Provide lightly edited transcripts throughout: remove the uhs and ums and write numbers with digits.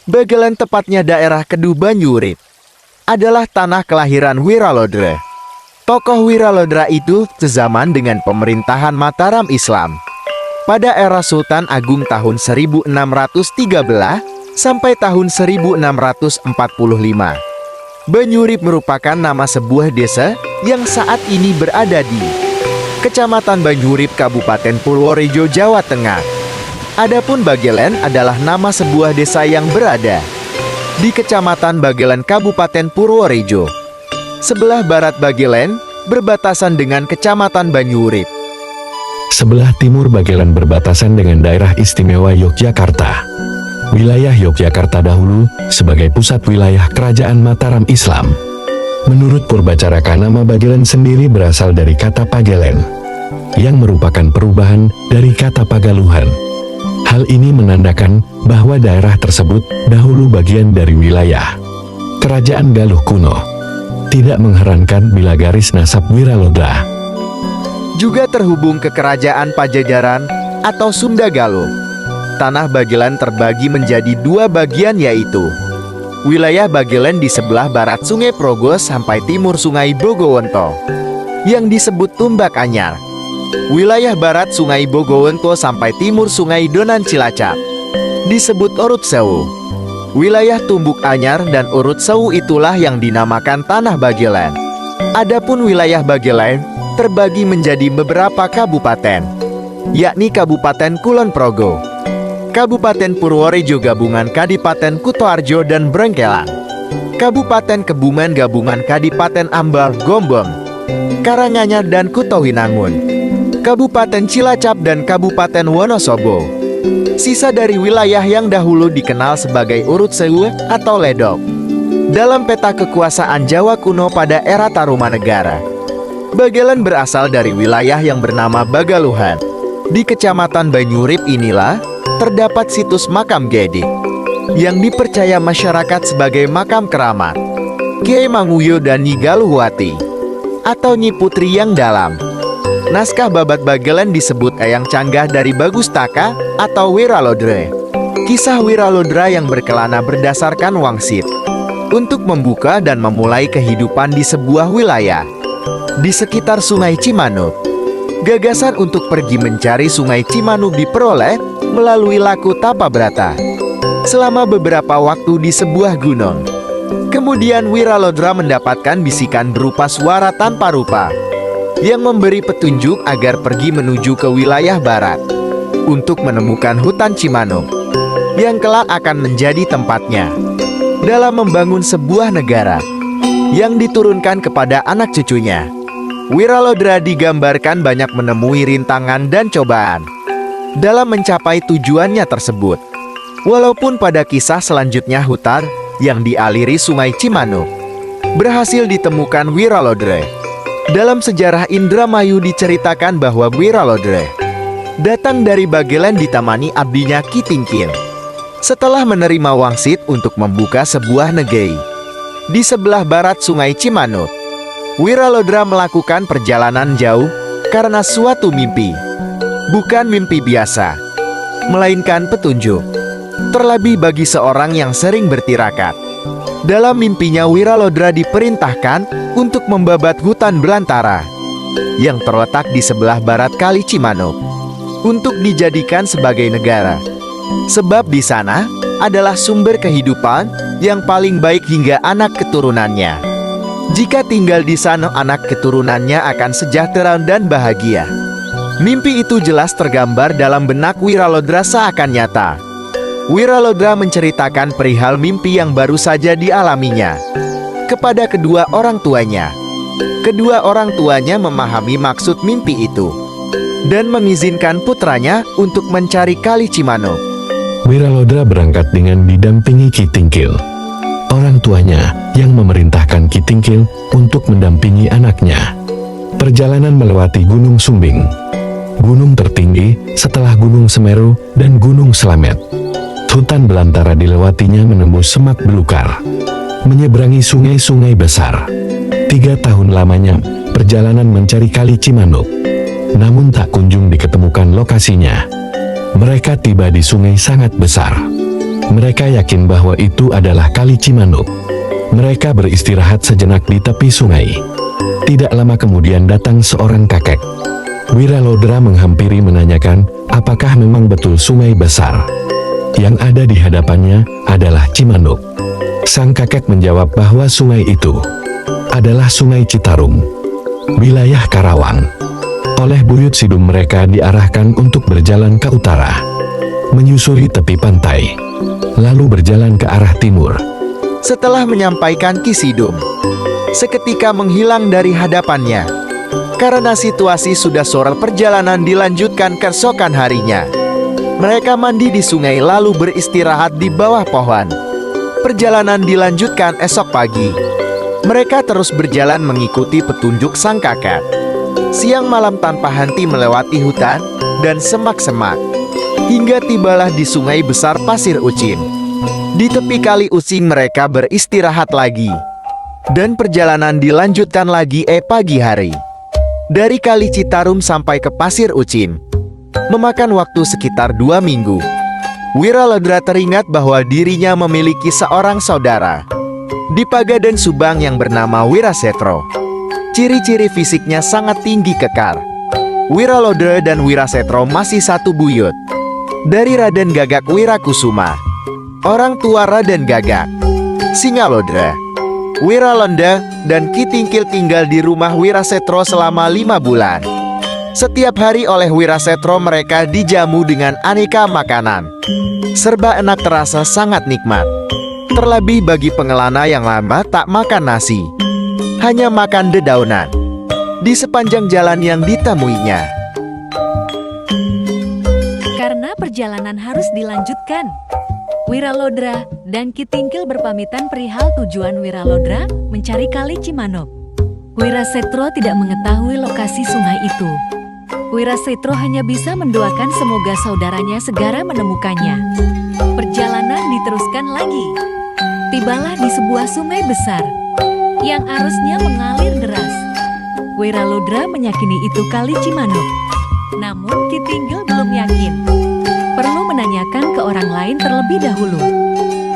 Bagelen, tepatnya daerah Kedu Banyurip, adalah tanah kelahiran Wiralodra. Tokoh Wiralodra itu sezaman dengan pemerintahan Mataram Islam pada era Sultan Agung tahun 1613 sampai tahun 1645. Banyurip merupakan nama sebuah desa yang saat ini berada di Kecamatan Banyurip, Kabupaten Purworejo, Jawa Tengah. Adapun Bagelen adalah nama sebuah desa yang berada di Kecamatan Bagelen, Kabupaten Purworejo. Sebelah barat Bagelen berbatasan dengan Kecamatan Banyurip. Sebelah timur Bagelen berbatasan dengan daerah istimewa Yogyakarta. Wilayah Yogyakarta dahulu sebagai pusat wilayah kerajaan Mataram Islam. Menurut Purbacaraka, nama Bagelen sendiri berasal dari kata Pagelen, yang merupakan perubahan dari kata Pagaluhan. Hal ini menandakan bahwa daerah tersebut dahulu bagian dari wilayah Kerajaan Galuh kuno. Tidak mengherankan bila garis nasab Wiralodra Juga terhubung ke Kerajaan Pajajaran atau Sunda Galuh. Tanah Bagelen terbagi menjadi dua bagian, yaitu wilayah Bagelen di sebelah barat Sungai Progo sampai timur Sungai Bogowonto yang disebut Tumbak Anyar. Wilayah barat Sungai Bogowonto sampai timur Sungai Donan Cilacap disebut Urut Sewu. Wilayah Tumbuk Anyar dan Urut Sewu itulah yang dinamakan Tanah Bagelen. Adapun wilayah Bagelen terbagi menjadi beberapa kabupaten, yakni Kabupaten Kulon Progo, Kabupaten Purworejo gabungan Kadipaten Kutoarjo dan Brengkelan, Kabupaten Kebumen gabungan Kadipaten Ambal, Gombong, Karanganyar dan Kutowinangun, Kabupaten Cilacap dan Kabupaten Wonosobo. Sisa dari wilayah yang dahulu dikenal sebagai Urut Sewu atau Ledok dalam peta kekuasaan Jawa kuno pada era Tarumanegara. Bagelen berasal dari wilayah yang bernama Bagaluhan. Di Kecamatan Banyurip inilah terdapat situs makam Gedik yang dipercaya masyarakat sebagai makam keramat Kiai Manguyo dan Nyi Galuhwati atau Nyi Putri yang dalam. Naskah Babat Bagelen disebut Eyang Canggah dari Bagustaka atau Wiralodra. Kisah Wiralodra yang berkelana berdasarkan wangsit untuk membuka dan memulai kehidupan di sebuah wilayah di sekitar Sungai Cimanuk. Gagasan untuk pergi mencari Sungai Cimanuk diperoleh melalui laku Tapabrata selama beberapa waktu di sebuah gunung. Kemudian Wiralodra mendapatkan bisikan berupa suara tanpa rupa yang memberi petunjuk agar pergi menuju ke wilayah barat untuk menemukan hutan Cimanuk yang kelak akan menjadi tempatnya dalam membangun sebuah negara yang diturunkan kepada anak cucunya. Wiralodra digambarkan banyak menemui rintangan dan cobaan dalam mencapai tujuannya tersebut. Walaupun pada kisah selanjutnya hutan yang dialiri Sungai Cimanuk berhasil ditemukan Wiralodra. Dalam sejarah Indramayu diceritakan bahwa Wiralodra datang dari Bagelen ditemani abdinya Ki Tingkil. Setelah menerima wangsit untuk membuka sebuah negeri di sebelah barat Sungai Cimanuk, Wiralodra melakukan perjalanan jauh karena suatu mimpi. Bukan mimpi biasa, melainkan petunjuk. Terlebih bagi seorang yang sering bertirakat. Dalam mimpinya Wiralodra diperintahkan untuk membabat hutan belantara yang terletak di sebelah barat Kali Cimanuk untuk dijadikan sebagai negara. Sebab di sana adalah sumber kehidupan yang paling baik hingga anak keturunannya. Jika tinggal di sana anak keturunannya akan sejahtera dan bahagia. Mimpi itu jelas tergambar dalam benak Wiralodra seakan nyata. Wiralodra menceritakan perihal mimpi yang baru saja dialaminya kepada kedua orang tuanya. Kedua orang tuanya memahami maksud mimpi itu dan mengizinkan putranya untuk mencari Kali Cimanuk. Wiralodra berangkat dengan didampingi Ki Tingkil. Orang tuanya yang memerintahkan Ki Tingkil untuk mendampingi anaknya. Perjalanan melewati Gunung Sumbing, gunung tertinggi setelah Gunung Semeru dan Gunung Slamet. Hutan belantara dilewatinya menembus semak belukar, menyeberangi sungai-sungai besar. 3 tahun lamanya perjalanan mencari Kali Cimanuk, namun tak kunjung diketemukan lokasinya. Mereka tiba di sungai sangat besar. Mereka yakin bahwa itu adalah Kali Cimanuk. Mereka beristirahat sejenak di tepi sungai. Tidak lama kemudian datang seorang kakek. Wiralodra menghampiri menanyakan, apakah memang betul sungai besar yang ada di hadapannya adalah Cimanuk. Sang kakek menjawab bahwa sungai itu adalah Sungai Citarum, wilayah Karawang. Oleh buyut Sidum mereka diarahkan untuk berjalan ke utara, menyusuri tepi pantai, lalu berjalan ke arah timur. Setelah menyampaikan Kisidum, seketika menghilang dari hadapannya. Karena situasi sudah sore, perjalanan dilanjutkan keesokan harinya. Mereka mandi di sungai lalu beristirahat di bawah pohon. Perjalanan dilanjutkan esok pagi. Mereka terus berjalan mengikuti petunjuk sang kakek. Siang malam tanpa henti melewati hutan dan semak-semak, hingga tibalah di sungai besar Pasir Ucin. Di tepi kali Ucin mereka beristirahat lagi. Dan perjalanan dilanjutkan lagi pagi hari. Dari Kali Citarum sampai ke Pasir Ucin memakan waktu sekitar 2 minggu. Wiralodra teringat bahwa dirinya memiliki seorang saudara di Pagaden Subang yang bernama Wirasetro. Ciri-ciri fisiknya sangat tinggi kekar. Wiralodra dan Wirasetro masih satu buyut dari Raden Gagak Wirakusuma, orang tua Raden Gagak. Singalodra, Wiralonda, dan Kitingkil tinggal di rumah Wirasetro selama 5 bulan. Setiap hari oleh Wirasetro mereka dijamu dengan aneka makanan. Serba enak, terasa sangat nikmat. Terlebih bagi pengelana yang lama tak makan nasi, hanya makan dedaunan di sepanjang jalan yang ditemuinya. Karena perjalanan harus dilanjutkan, Wiralodra dan Kitingkil berpamitan perihal tujuan Wiralodra mencari Kali Cimanuk. Wirasetro tidak mengetahui lokasi sungai itu. Wirasetro hanya bisa mendoakan semoga saudaranya segera menemukannya. Perjalanan diteruskan lagi. Tibalah di sebuah sungai besar yang arusnya mengalir deras. Wiralodra meyakini itu Kali Cimanuk. Namun Kitingkil belum yakin. Perlu menanyakan ke orang lain terlebih dahulu.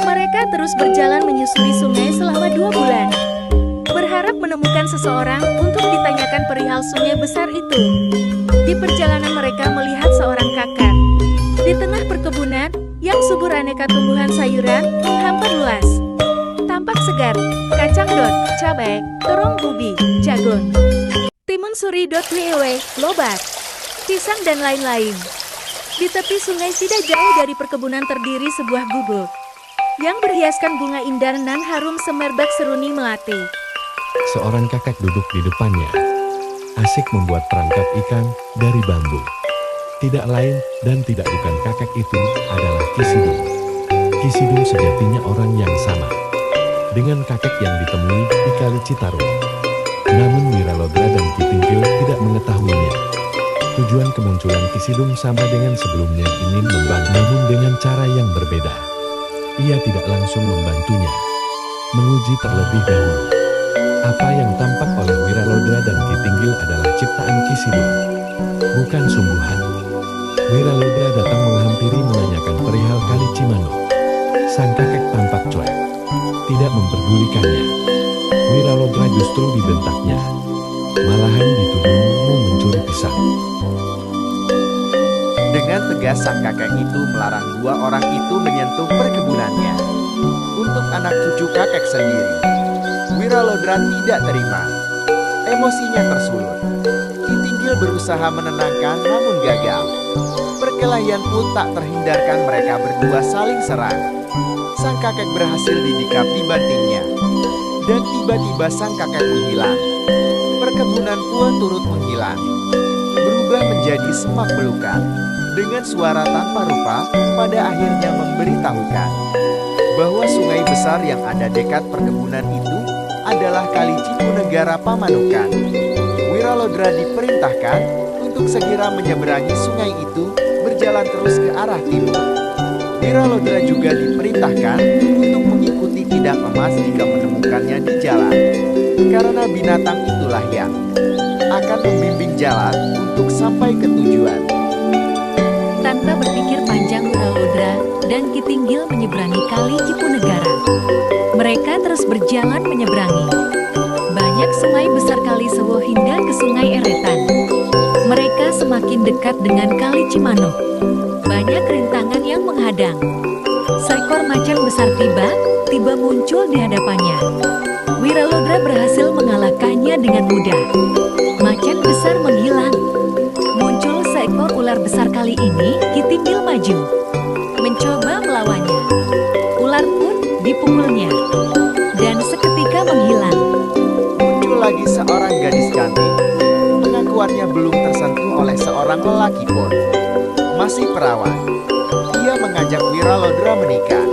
Mereka terus berjalan menyusuri sungai selama 2 bulan, berharap menemukan seseorang untuk ditanyakan perihal sungai besar itu. Di perjalanan mereka melihat seorang kakek di tengah perkebunan yang subur aneka tumbuhan sayuran menghampar luas. Tampak segar, kacang dot, cabai, terong ubi, jagung, timun suri dot wewe, lobak, pisang dan lain-lain. Di tepi sungai tidak jauh dari perkebunan terdiri sebuah gubuk yang berhiaskan bunga indah nan harum semerbak seruni melati. Seorang kakek duduk di depannya, asik membuat perangkap ikan dari bambu. Tidak lain dan tidak bukan kakek itu adalah Kisidum. Kisidum sejatinya orang yang sama dengan kakek yang ditemui di Kali Citarum. Namun Wiralodra dan Kitingkil tidak mengetahuinya. Tujuan kemunculan Kisidum sama dengan sebelumnya, ingin membantu, namun dengan cara yang berbeda. Ia tidak langsung membantunya, menguji terlebih dahulu. Apa yang tampak oleh Wiralodra dan Kitingkil adalah ciptaan Kisidum, bukan sungguhan. Wiralodra datang menghampiri menanyakan perihal Kali Cimanuk. Sang kakek tampak cuek, tidak memperdulikannya. Wiralodra justru dibentaknya, malahan dituduh mau mencuri pisang. Dengan tegas sang kakek itu melarang 2 orang itu menyentuh perkebunannya. Untuk anak cucu kakek sendiri, Wiralodra tidak terima. Emosinya tersulut. Kitingkil berusaha menenangkan namun gagal. Perkelahian pun tak terhindarkan, mereka berdua saling serang. Sang kakek berhasil didikap dibantingnya. Dan tiba-tiba sang kakek menghilang. Perkebunan pun turut menghilang, berubah menjadi semak belukar. Dengan suara tanpa rupa, pada akhirnya memberitahukan bahwa sungai besar yang ada dekat perkebunan itu adalah Kali Cipunegara Pamanukan. Wiralodra diperintahkan untuk segera menyeberangi sungai itu, berjalan terus ke arah timur. Wiralodra juga diperintahkan untuk mengikuti Kidang Emas jika menemukannya di jalan, karena binatang itulah yang akan membimbing jalan untuk sampai ke tujuan. Tanpa berpikir panjang, Wiralodra dan Kitinggil menyeberangi Kali Cipunegara. Mereka terus berjalan menyeberangi banyak sungai besar Kali Sewo hingga ke Sungai Eretan. Mereka semakin dekat dengan Kali Cimanuk. Banyak rintangan yang menghadang. Seekor macan besar tiba muncul di hadapannya. Wiralodra berhasil mengalahkannya dengan mudah. Macan besar menghilang. Muncul seekor ular besar, kali ini Kitinggil maju, mencoba melawannya. Ular pun dipukulnya, dan seketika menghilang. Muncul lagi seorang gadis cantik. Pengakuannya belum tersentuh oleh seorang lelaki pun. Masih perawan. Ia mengajak Wiralodra menikah,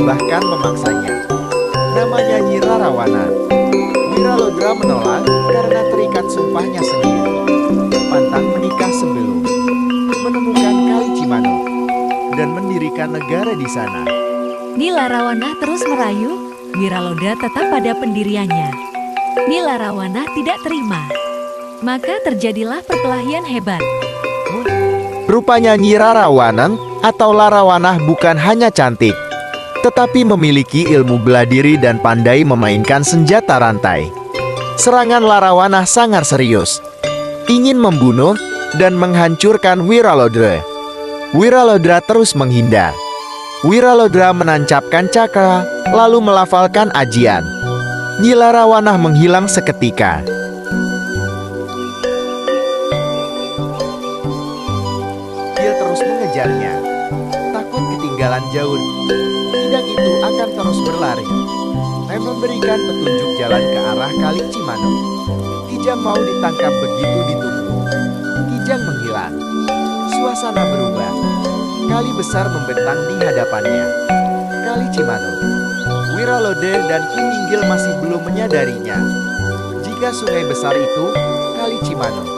bahkan memaksanya. Namanya Nyi Rarawana. Wiralodra menolak karena terikat sumpahnya sendiri. Pantang menikah sebelum menemukan Kali Cimanuk dan mendirikan negara di sana. Nyi Rarawana terus merayu, Wiralodra tetap pada pendiriannya. Nyi Rarawana tidak terima. Maka terjadilah perkelahian hebat. Rupanya Nyi Rarawaneng atau Larawanah bukan hanya cantik, tetapi memiliki ilmu bela diri dan pandai memainkan senjata rantai. Serangan Larawanah sangat serius, ingin membunuh dan menghancurkan Wiralodra. Wiralodra terus menghindar. Wiralodra menancapkan cakra, lalu melafalkan ajian. Nyi Larawanah menghilang seketika. Dia terus mengejarnya, takut ketinggalan jauh. Kijang itu akan terus berlari dan memberikan petunjuk jalan ke arah Kali Cimanuk. Kijang mau ditangkap, begitu ditunggu. Kijang menghilang. Suasana berubah. Kali besar membentang di hadapannya. Kali Cimanuk. Wiralodra dan Kitinggil masih belum menyadarinya jika sungai besar itu Kali Cimanuk.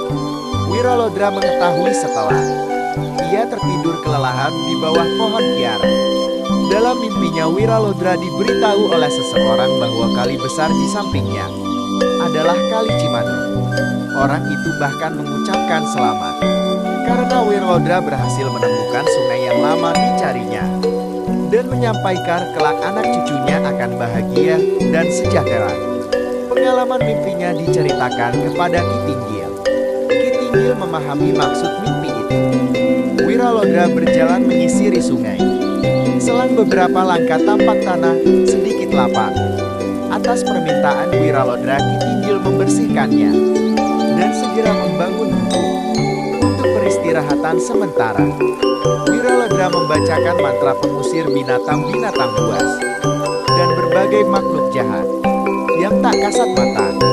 Wiralodra mengetahui setelah ia tertidur kelelahan di bawah pohon kiara. Dalam mimpinya Wiralodra diberitahu oleh seseorang bahwa kali besar di sampingnya adalah Kali Cimanuk. Orang itu bahkan mengucapkan selamat karena Wiralodra berhasil menemukan sungai yang lama dicarinya dan menyampaikan kelak anak cucunya akan bahagia dan sejahtera. Pengalaman mimpinya diceritakan kepada Kitinggil. Kitinggil memahami maksud mimpi itu. Wiralodra berjalan menyisiri sungai. Selang beberapa langkah tampak tanah sedikit lapang. Atas permintaan Wiralodra, Kitinggil membersihkannya dan segera membangun buku untuk peristirahatan sementara. Wiralodra membacakan mantra pengusir binatang-binatang buas dan berbagai makhluk jahat yang tak kasat mata.